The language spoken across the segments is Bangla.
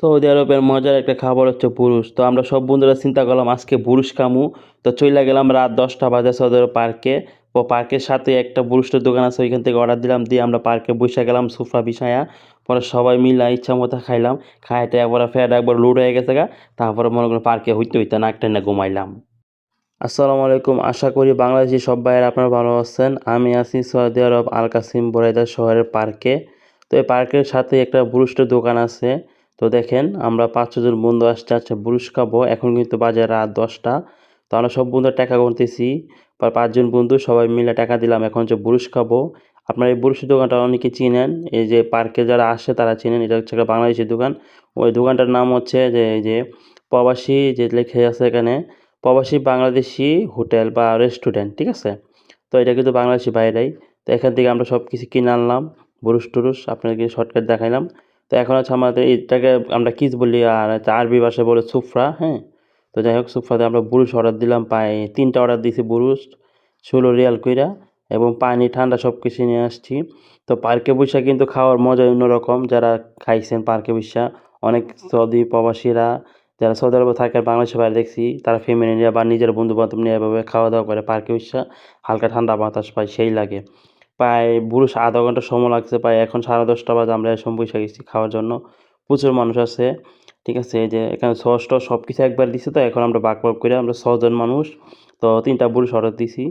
সৌদি আরবের মজার একটা খাবার হচ্ছে বুরুশ। তো আমরা সব বন্ধুরা চিন্তা করলাম আজকে বুরুশ খামু। তো চইলা গেলাম রাত 10টা বাজে সৌদি আরব পার্কে। ও পার্কের সাথে একটা বুরুশের দোকান আছে, ওইখান থেকে অর্ডার দিলাম, দিয়ে আমরা পার্কে বইসা গেলাম সোফা বিছায়া। পরে সবাই মিলা ইচ্ছা মতো খাইলাম। খাইতে একবার ফ্যাট একবার লোড হয়ে গেছে গা। তারপরে মনে করেন পার্কে হইতে হইতে নাক টেনে ঘুমাইলাম। আসসালামু আলাইকুম, আশা করি বাংলাদেশি সব ভাইয়েরা আপনারা ভালো আছেন। আমি আছি সৌদি আরব আল কাসিম বুরাইদা শহরের পার্কে। তো এই পার্কের সাথে একটা বুরুষ্টের দোকান আছে। তো দেখেন আমরা 5-6 জন বন্ধু আসছে আচ্ছা বুরুশ খাবো। এখন কিন্তু বাজে রাত 10টা। তো আমরা সব বন্ধু টাকা গুনতেছি। 5 জন বন্ধু সবাই মিলে টাকা দিলাম, এখন হচ্ছে বুরুশ খাবো। আপনার এই বুরুশের দোকানটা অনেকে চিনেন, এই যে পার্কে যারা আসে তারা চিনেন, এটা হচ্ছে একটা বাংলাদেশি দোকান। ওই দোকানটার নাম হচ্ছে যে এই যে প্রবাসী, যে লেখা আছে এখানে প্রবাসী বাংলাদেশি হোটেল বা রেস্টুরেন্ট, ঠিক আছে? তো এটা কিন্তু বাংলাদেশি বাইরেই। তো এখান থেকে আমরা সব কিছু কিনে আনলাম, বুরুশ-টুরুশ আপনাদেরকে শর্টকাট দেখাইলাম। তো এখন হচ্ছে আমাদের এটাকে আমরা কিস বলি, আর হচ্ছে আরবি ভাষায় বলে সুফরা, হ্যাঁ? তো যাই হোক সুফরাতে আমরা বুরুশ অর্ডার দিলাম, প্রায় 3টা অর্ডার দিয়েছি বুরুশ, 16 রিয়াল কইরা, এবং পানি ঠান্ডা সব কিছু নিয়ে আসছি। তো পার্কে বইসা কিন্তু খাওয়ার মজাই অন্যরকম। যারা খাইছেন পার্কে বইসা, অনেক সৌদি প্রবাসীরা যারা সৌদি আরবে থাকে আর বাংলাদেশের বাইরে দেখছি, তারা ফ্যামিলি নিয়ে বা নিজের বন্ধু-বান্ধব নিয়ে এভাবে খাওয়া-দাওয়া করে পার্কে বইসা, হালকা ঠান্ডা বাতাস পায়, সেই লাগে। প্রায় বুরুষ আধা ঘন্টা সময় লাগছে, প্রায় এখন 10:30 বাজে আমরা এসব বইসা গেছি খাওয়ার জন্য। প্রচুর মানুষ আছে, ঠিক আছে? এই যে এখানে সস-টস সব কিছু একবার দিছে, তো এখন আমরা ভাগ ভাগ করে আমরা 6 জন মানুষ। তো 3টা বুরুষ অর্ডার দিছি।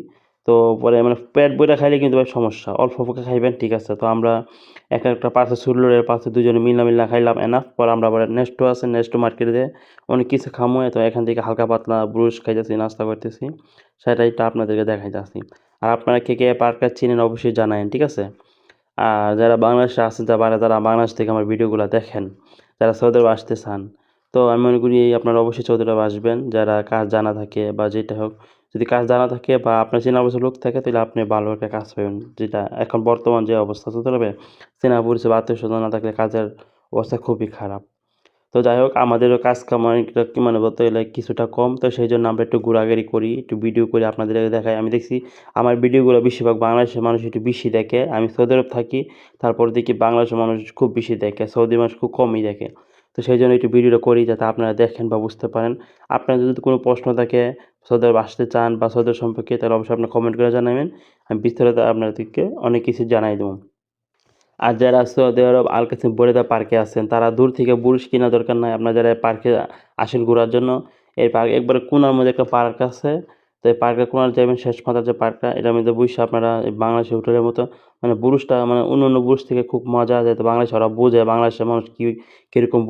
তো পরে মানে পেট ভইরা খাইলে কিন্তু ভাই সমস্যা। অল্প, অল্প খাইবেন, ঠিক আছে? তো আমরা একটা পার্সেল ছুড়লো, এর পার্সেল 2 জনে মিলামিলা খাইলাম এনাফ। পরে আমরা আবার নেস্টো আছে, নেস্টো মার্কেটে যেয়ে অনেক কিছু খামু। তো এখান থেকে হালকা পাতলা ব্রুশ খাইতেছি, নাস্তা করতেছি। সেটাইটা আপনাদেরকে দেখাইতাছি। আর আপনারা কে, কে পার্কটা চিনেন অবশ্যই জানায়েন, ঠিক আছে? আর যারা বাংলাদেশে আছেন, যারা বাংলাদেশ থেকে আমার ভিডিওগুলা দেখেন, যারা সৌদি আরব আসতে চান, তো আমি মনে করি আপনারা অবশ্যই সৌদি আরব আসবেন। যারা কাজ জানা থাকে বা যেটা হোক, যদি কাজ জানা থাকে বা আপনার চেনা পরিচিত লোক থাকে, তাহলে আপনি ভালো একটা কাজ পাবেন। যেটা এখন বর্তমান যে অবস্থা সৌদি আরবে, চেনা পরিচিত বা আত্মীয়স্বজন না থাকলে কাজের অবস্থা খুবই খারাপ। তো যাই হোক আমাদেরও কাজ কাম অনেকটা কি মানে বলতে গেলে কিছুটা কম, তো সেই জন্য আমরা একটু ঘোরাঘুরি করি, একটু ভিডিও করি, আপনাদেরকে দেখাই। আমি দেখছি আমার ভিডিওগুলো বেশিরভাগ বাংলাদেশের মানুষ একটু বেশি দেখে। আমি সৌদি আরব থাকি, তারপর দেখি বাংলাদেশের মানুষ খুব বেশি দেখে, সৌদি মানুষ খুব কমই দেখে। তো সেই জন্য একটু ভিডিওটা করি যাতে আপনারা দেখেন বা বুঝতে পারেন। আপনাদের যদি কোনো প্রশ্ন থাকে, সৌদি আরব আসতে চান বা সৌদি আরব সম্পর্কে, তাহলে অবশ্যই আপনি কমেন্ট করে জানাবেন। আমি বিস্তারিত আপনাদেরকে অনেক কিছু জানাই দেবো। আর যারা সৌদি আরব আল কাসিম বুরাইদা পার্কে আছেন, তারা দূর থেকে বুরুশ কেনা দরকার নাই। আপনারা যারা পার্কে আসেন ঘোরার জন্য, এই পার্ক একবারে কোণার মধ্যে একটা পার্ক আছে। তো এই পার্কের কোণায় যাবেন, শেষ মাথার যে পার্কটা, এটার মধ্যে বইসা আপনারা এই বাংলাদেশি হোটেলের মতো মানে বুরুশটা মানে অন্য অন্য বুরুশ থেকে খুব মজা, যাতে বাংলাদেশে ওরা বোঝে বাংলাদেশের মানুষ কি কিরকম